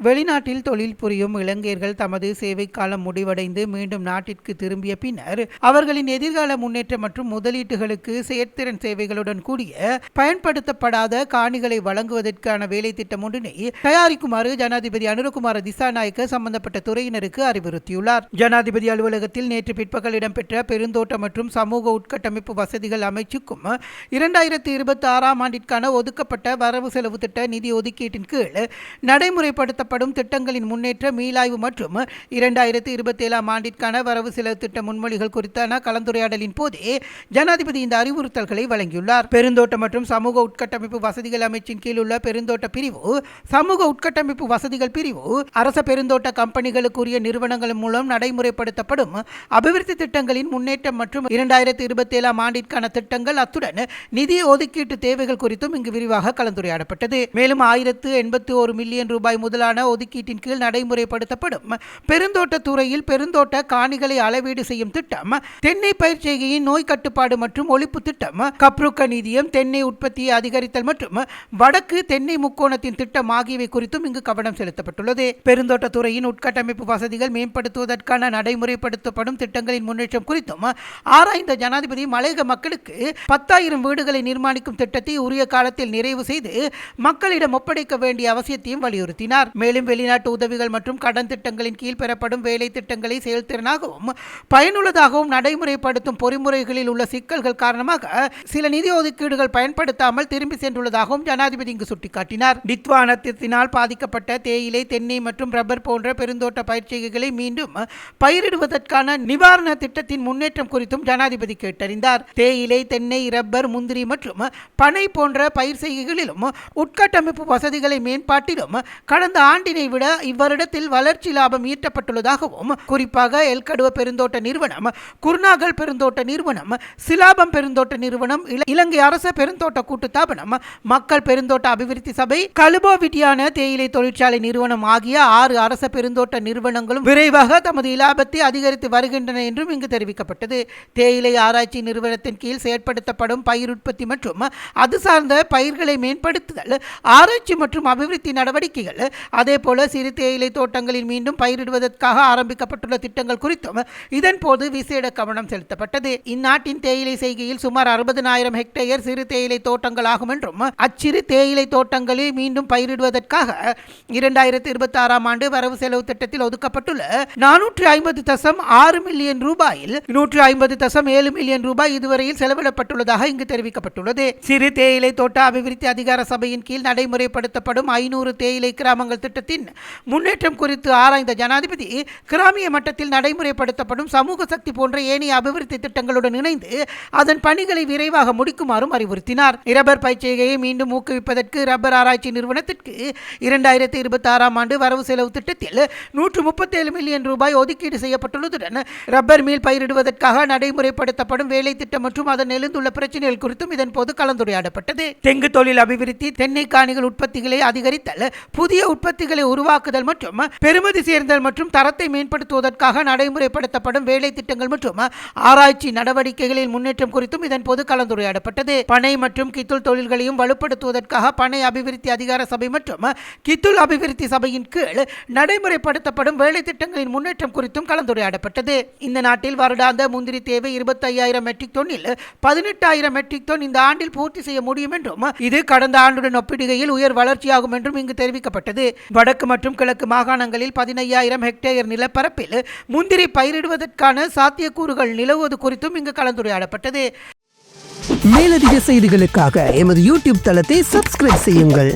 வெளிநாட்டில் தொழில் புரியும் இலங்கையர்கள் தமது சேவை காலம் முடிவடைந்து மீண்டும் நாட்டிற்கு திரும்பிய பின்னர் அவர்களின் எதிர்கால முன்னேற்றம் மற்றும் முதலீட்டுகளுக்கு செயற்திறன் சேவைகளுடன் கூடிய பயன்படுத்தப்படாத காணிகளை வழங்குவதற்கான வேலை திட்டம் ஒன்றினை தயாரிக்குமாறு ஜனாதிபதி அனுரகுமார திசாநாயக்க சம்பந்தப்பட்ட துறையினருக்கு அறிவுறுத்தியுள்ளார். ஜனாதிபதி அலுவலகத்தில் நேற்று பிற்பகல் இடம்பெற்ற பெருந்தோட்ட மற்றும் சமூக உட்கட்டமைப்பு வசதிகள் அமைச்சுக்கும் 2026 ஆண்டிற்கான ஒதுக்கப்பட்ட வரவு செலவு திட்ட நிதி ஒதுக்கீட்டின் கீழ் நடைமுறைப்படுத்தப்படும் திட்டங்களின் முன்னேற்ற மீளாய்வு மற்றும் 2027 ஆண்டிற்கான வரவு செலவு திட்ட முன்மொழிகள் குறித்தான கலந்துரையாடலின் போதே ஜனாதிபதி இந்த அறிவுறுத்தல்களை வழங்கியுள்ளார். பெருந்தோட்ட மற்றும் சமூக உட்கட்டமைப்பு வசதிகள் அமைச்சின் கீழ் உள்ள பெருந்தோட்ட பிரிவு, சமூக உட்கட்டமைப்பு வசதிகள் பிரிவு, அரச பெருந்தோட்ட கம்பெனிகளுக்குரிய நிறுவனங்கள் மூலம் நடைமுறைப்படுத்தப்படும் அபிவிருத்தி திட்டங்களின் முன்னேற்றம் மற்றும் 2027 ஆண்டிற்கான திட்டங்கள் அத்துடன் நிதி ஒதுக்கீட்டு தேவைகள் குறித்தும் இங்கு விரிவாக கலந்துரையாடப்பட்டது. மேலும் 1081 மில்லியன் ரூபாய் முதலான ஒதுக்கீட்டின் கீழ் நடைமுறைப்படுத்தப்படும் பெருந்தோட்ட துறையில் பெருந்தோட்ட காணிகளை அளவீடு செய்யும் திட்டம், தென்னை பயிர் செய்கையின் நோய் கட்டுப்பாடு மற்றும் ஒழிப்பு திட்டம், கப்ருக்க நிதியம், தென்னை உற்பத்தியை அதிகரித்தல் மற்றும் வடக்கு தென்னை முக்கோணத்தின் திட்டம் ஆகியவை குறித்தும் இங்கு கவனம் செலுத்தப்பட்டுள்ளது. பெருந்தோட்ட துறையின் உட்கட்டமைப்பு வசதிகள் மேம்படுத்துவதற்கான நடைமுறைப்படுத்தப்படும் திட்டங்களின் முன்னேற்றம் குறித்தும் ஆராய்ந்த ஜனாதிபதி மலையக மக்களுக்கு 10,000 வீடுகளை நிர்மாணிக்கும் திட்டத்தை உரிய காலத்தில் நிறைவு செய்து மக்களிடம் ஒப்படைக்க வேண்டிய அவசியத்தையும் வலியுறுத்தினார். மேலும் வெளிநாட்டு உதவிகள் மற்றும் கடன் திட்டங்களின் கீழ் பெறப்படும் வேலை திட்டங்களை செயல்திறனாகவும் பயனுள்ளதாகவும் நடைமுறைப்படுத்தும் பொறிமுறைகளில் உள்ள சிக்கல்கள் காரணமாக சில நிதி ஒதுக்கீடுகள் பயன்படுத்தாமல் திரும்பி சென்றுள்ளதாகவும் ஜனாதிபதி இங்கு சுட்டிக்காட்டினார். நித்வானத்தினால் பாதிக்கப்பட்ட தேயிலை, தென்னை மற்றும் ரப்பர் போன்ற பெருந்தோட்ட பயிற்சிகளை மீண்டும் பயிரிடுவதற்கான நிவாரண திட்டத்தின் முன்னேற்றம் குறித்தும் ஜனாதிபதி கேட்டறிந்தார். தேயிலை, தென்னை, ரப்பர், முந்திரி மற்றும் பனை போன்ற பயிர் செய்கைகளிலும் உட்கட்டமைப்பு வசதிகளை மேம்பாட்டிலும் கடந்த ஆண்டினை விட இவ்வருடத்தில் வளர்ச்சி லாபம் ஈட்டப்பட்டுள்ளதாகவும், குறிப்பாக எல்கடுவ பெருந்தோட்ட நிறுவனம், குர்நாகல் பெருந்தோட்ட நிறுவனம், சிலாபம் பெருந்தோட்ட நிறுவனம், இலங்கை அரச பெருந்தோட்ட கூட்டுத்தாபனம், மக்கள் பெருந்தோட்ட அபிவிருத்தி சபை, கலுபோவிட்டியான தேயிலை தொழிற்சாலை நிறுவனம் ஆகிய 6 அரச பெருந்தோட்ட நிறுவனங்களும் விரைவாக தமது இலாபத்தை அதிகரித்து வருகின்றன என்றும் இங்கு தெரிவிக்கப்பட்டது. தேயிலை ஆராய்ச்சி நிறுவனத்தின் கீழ் செயற்படுத்தப்படும் பயிர் உற்பத்தி மற்றும் அது சார்ந்த பயிர்களை மேம்படுத்துதல், ஆராய்ச்சி மற்றும் அபிவிருத்தி நடவடிக்கைகள், அதேபோல சிறு தேயிலை தோட்டங்களில் மீண்டும் பயிரிடுவதற்காக ஆரம்பிக்கப்பட்டுள்ள திட்டங்கள் குறித்தும் இதன் போது விசேட கவனம் செலுத்தப்பட்டது. இந்நாட்டின் தேயிலை செய்கையில் சுமார் 60,000 ஹெக்டேயர் சிறு தேயிலை தோட்டங்கள் ஆகும் என்றும் அச்சிறு தேயிலை தோட்டங்களை மீண்டும் பயிரிடுவதற்காக 2026 ஆண்டு வரவு செலவு திட்டத்தில் ஒதுக்கப்பட்டுள்ள 450.6 மில்லியன் ரூபாயில் 150.7 மில்லியன் ரூபாய் இதுவரையில் செலவிடப்பட்டுள்ளதாக இங்கு தெரிவிக்கப்பட்டுள்ளது. சிறு தேயிலை தோட்ட அபிவிருத்தி அதிகார சபையின் கீழ் நடைமுறைப்படுத்தப்படும் 500 தேயிலை கிராமங்கள் திட்டத்தின் முன்னேற்றம் குறித்து ஆராய்ந்த ஜனாதிபதி கிராமிய மட்டத்தில் நடைமுறைப்படுத்தப்படும் சமூக சக்தி போன்ற ஏனைய அபிவிருத்தி திட்டங்களுடன் இணைந்து அதன் பணிகளை விரைவாக முடிக்குமாறும் அறிவுறுத்தினார். ரப்பர் பயிற்சியை மீண்டும் ஊக்குவிப்பதற்கு ரப்பர் ஆராய்ச்சி நிறுவனத்திற்கு 2026 ஆண்டு வரவு செலவு திட்டத்தில் 137 மில்லியன் ரூபாய் ஒதுக்கீடு செய்யப்பட்டுள்ளதுடன் ரப்பர் மீள் பயிரிடுவதற்காக நடைமுறைப்படுத்தப்படும் வேலை திட்டம் மற்றும் அதன் எழுந்துள்ள பிரச்சனைகள் குறித்தும் இதன் போது கலந்துரையாடப்பட்டது. தெங்கு தொழில் அபிவிருத்தி, தென்னை காணிகள் உற்பத்திகளை அதிகரித்தல், புதிய உற்பத்திகளை உருவாக்குதல் மற்றும் பெறுமதி சேர்ந்தல் மற்றும் தரத்தை மேம்படுத்துவதற்காக நடைமுறைப்படுத்தப்படும் வேலை திட்டங்கள் மற்றும் ஆராய்ச்சி நடவடிக்கைகளின் முன்னேற்றம் குறித்தும் இதன் போது கலந்துரையாடப்பட்டது. பனை மற்றும் கித்துல் தொழில்களையும் வலுப்படுத்துவதற்காக பனை அபிவிருத்தி அதிகார சபை மற்றும் கித்துல் அபிவிருத்தி சபையின் கீழ் நடைமுறைப்படுத்தப்படும் வேலை திட்டங்களின் முன்னேற்றம் குறித்தும் கலந்துரையாடப்பட்டது. இந்த நாட்டில் வருடாந்த முந்திரி தேவை 25,000 மெட்ரிக் டன்னில் 18,000 மெட்ரிக் டன் இந்த ஆண்டில் பூர்த்தி செய்ய முடியும் என்றும் இது கடந்த ஆண்டுடன் ஒப்பிடுகையில் உயர் வளர்ச்சியாகும் என்றும் இங்கு தெரிவிக்கப்பட்டது. வடக்கு மற்றும் கிழக்கு மாகாணங்களில் 15,000 ஹெக்டேயர் நிலப்பரப்பில் முந்திரி பயிரிடுவதற்கான சாத்தியக்கூறுகள் நிலவுவது குறித்தும் இங்கு கலந்துரையாடப்பட்டது. மேலதிக செய்திகளுக்காக எமது யூடியூப் தளத்தை சப்ஸ்கிரைப் செய்யுங்கள்.